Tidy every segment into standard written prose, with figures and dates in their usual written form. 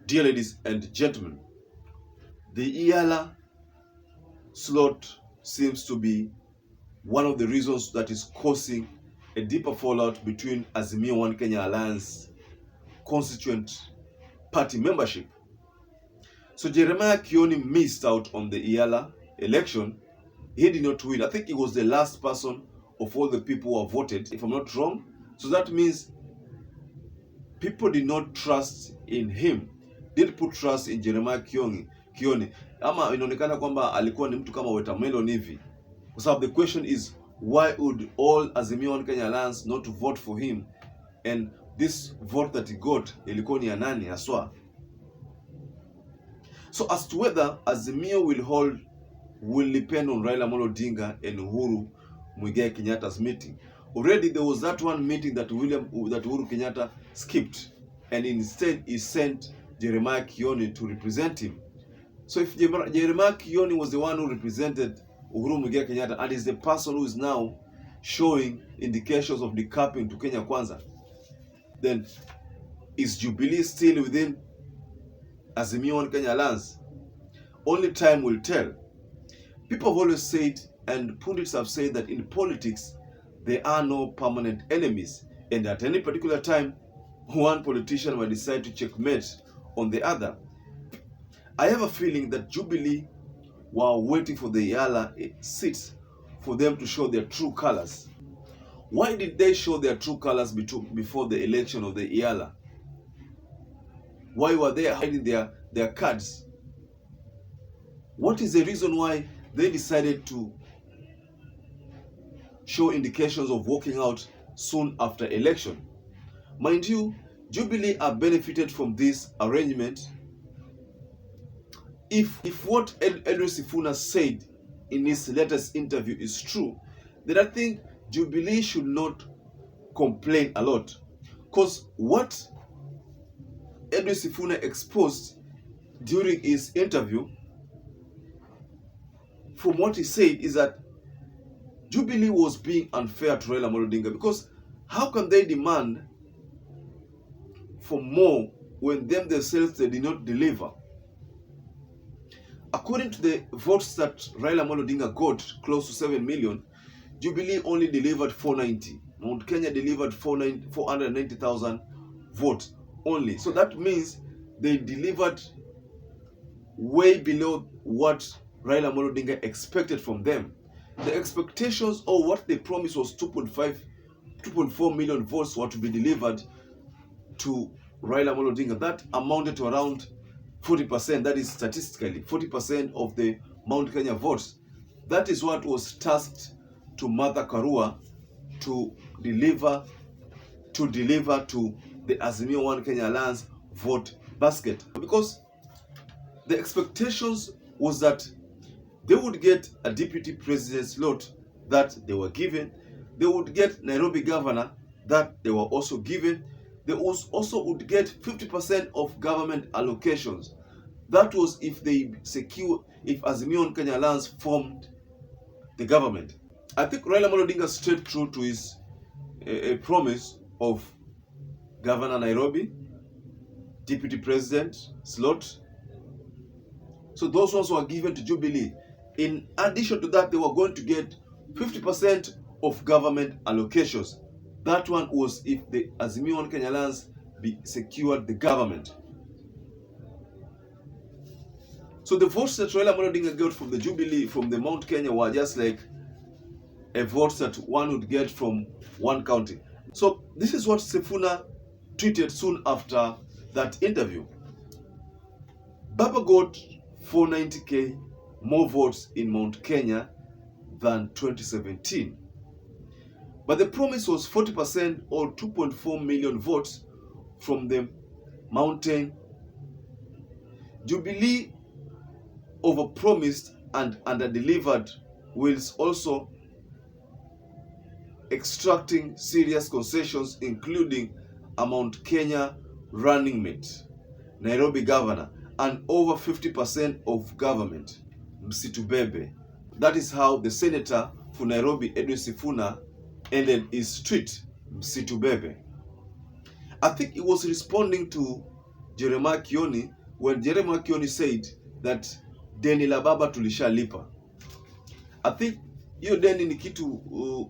Dear ladies and gentlemen, the EALA slot seems to be one of the reasons that is causing a deeper fallout between Azimio One Kenya Alliance constituent party membership. So Jeremiah Kioni missed out on the EALA election. He did not win. I think he was the last person of all the people who have voted, if I'm not wrong. So that means people did not trust in him. Did put trust in Jeremiah Kioni. Ama inaonekana kwamba alikuwa ni mtu kama watermelon hivi. So the question is, why would all Azimio One Kenya Alliance not vote for him? And this vote that he got, ilikuwa ni ya nani haswa? So as to whether Azimio will depend on Raila Amolo Odinga and Uhuru Muigai Kenyatta's meeting. Already there was that one meeting that Uhuru Kenyatta skipped, and instead he sent Jeremiah Kioni to represent him. So if Jeremiah Kioni was the one who represented Uhuru Muigai Kenyatta and is the person who is now showing indications of decapping to Kenya Kwanza, then is Jubilee still within Azimio One Kenya Alliance? Only time will tell. People have always said, and pundits have said, that in politics there are no permanent enemies, and at any particular time one politician might decide to checkmate on the other. I have a feeling that Jubilee were waiting for the EALA seats for them to show their true colors. Why did they show their true colors before the election of the EALA? Why were they hiding their cards? What is the reason why they decided to show indications of walking out soon after election? Mind you, Jubilee are benefited from this arrangement. If what EDWIN SIFUNA said in his latest interview is true, then I think Jubilee should not complain a lot. Because what EDWIN SIFUNA exposed during his interview, from what he said, is that Jubilee was being unfair to Raila Amolo Odinga, because how can they demand for more when themselves they did not deliver? According to the votes that Raila Amolo Odinga got, close to 7 million, Jubilee only delivered 490. Mount Kenya delivered 490,000 votes only. So that means they delivered way below what Raila Amolo Odinga expected from them. The expectations, or what they promised, was 2.4 million votes were to be delivered to Raila Amolo Odinga. That amounted to around 40%, that is statistically 40% of the Mount Kenya votes. That is what was tasked to Martha Karua to deliver to the Azimio One Kenya Alliance vote basket. Because the expectations was that they would get a deputy president's slot that they were given. They would get Nairobi governor that they were also given. They also would get 50% of government allocations. That was if Azimio One Kenya Alliance formed the government. I think Raila Amolo Odinga stayed true to his promise of Governor Nairobi, Deputy President slot. So those ones were given to Jubilee. In addition to that, they were going to get 50% of government allocations. That one was if the Azimio One Kenya Alliance secured the government. So the votes that Raila Amolo Odinga got from the Jubilee, from the Mount Kenya, were just like a vote that one would get from one county. So this is what Sifuna tweeted soon after that interview. Baba got 490k more votes in Mount Kenya than 2017. But the promise was 40% or 2.4 million votes from the mountain. Jubilee overpromised and underdelivered, whilst also extracting serious concessions, including a Mount Kenya running mate, Nairobi governor, and over 50% of government, Msitu Bebe. That is how the senator for Nairobi, EDWIN SIFUNA, ended his tweet, Msitu Bebe. I think he was responding to Jeremiah Kioni when Jeremiah Kioni said that deni la baba tulishalipa. I think hiyo deni ni kitu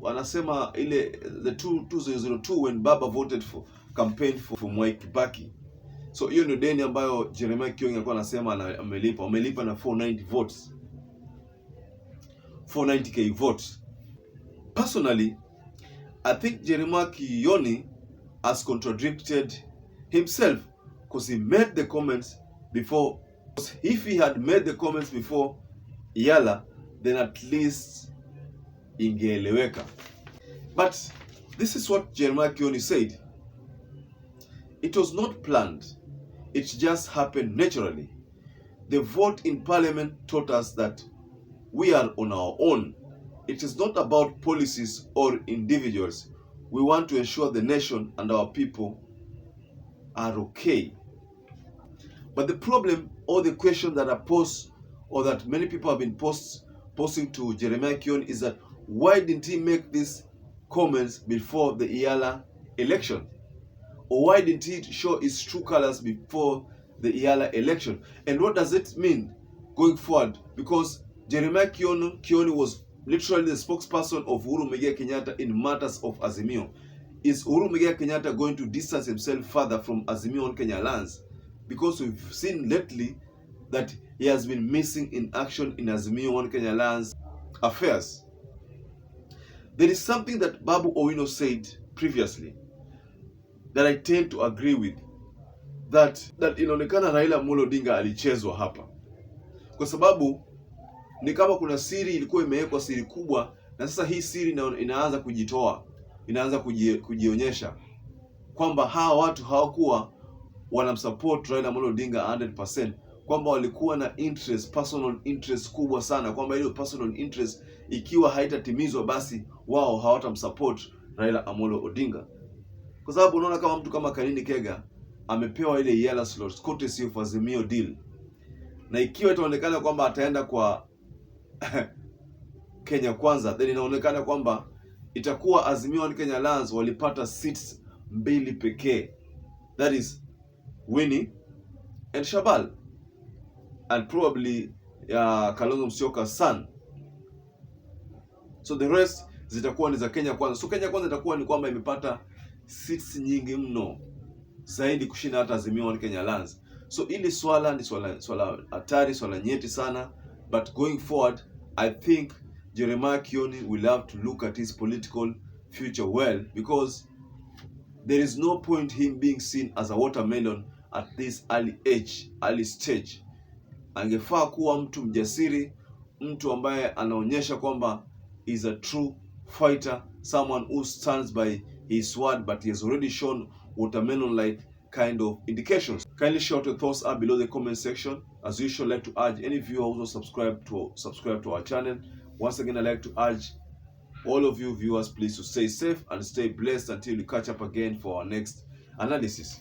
anasema ile the 2002 when baba voted for campaign for Mwai Kibaki. So hiyo ndio deni ambayo Jeremiah Kioni alikuwa anasema amelipa na 490 votes. 490k votes. Personally, I think Jeremiah Kioni has contradicted himself because he made the comments before. If he had made the comments before Yala, then at least ingeeleweka. But this is what Jeremiah Kioni said. It was not planned. It just happened naturally. The vote in parliament taught us that we are on our own. It is not about policies or individuals. We want to ensure the nation and our people are okay. But the problem or the question that are posed, or that many people have been posing to Jeremiah Kioni, is that why didn't he make these comments before the Iyala election? Or why didn't he show his true colors before the Iyala election? And what does it mean going forward? Because Jeremiah Kioni was literally the spokesperson of Uhuru Muigai Kenyatta in matters of Azimio. Is Uhuru Muigai Kenyatta going to distance himself further from Azimio on Kenya lands? Because we've seen lately that he has been missing in action in Azimio on Kenya lands affairs. There is something that Babu Owino said previously that I tend to agree with, that inaonekana Raila Amolo Odinga alichezwa hapa, kwa sababu ni kama kuna siri ilikuwa imewekwa, siri kubwa, na sasa hii siri inaanza kujitoa, inaanza kujionyesha kwamba hawa watu hawakuwa wanamsupport Raila Amolo Odinga 100%, kwamba walikuwa na interest, personal interest kubwa sana, kwamba ile personal interest ikiwa haitatimizwa basi wao hawatamsupport Raila Amolo Odinga. Kwa sababu unaona kama mtu kama Kanini Kega amepewa ile Iyala slot courtesy of Azimio deal, na ikiwa itaonekana kwamba ataenda kwa Kenya Kwanza, then inaonekana kwamba itakuwa Azimio on Kenya lands walipata seats 2 pekee, that is Winnie and Shabal, and probably Kalonzo Musyoka's son. So the rest zitakuwa ni za Kenya Kwanza. So Kenya Kwanza itakuwa ni kwamba imepata seats nyingi mno zaidi kushinda hata Azimio on Kenya lands. So ili swala ni swala hatari, swala nyeti sana, but going forward I think Jeremiah Kioni will have to look at his political future well, because there is no point him being seen as a watermelon at this early stage. Angefaa kuwa mtu mjasiri, mtu ambaye anaonyesha kwamba is a true fighter, someone who stands by his word, but he has already shown watermelon-like kind of indications. Kindly share your thoughts up below the comment section. As usual, I'd like to urge any viewer also subscribe to our channel. Once again, I'd like to urge all of you viewers, please, to stay safe and stay blessed until we catch up again for our next analysis.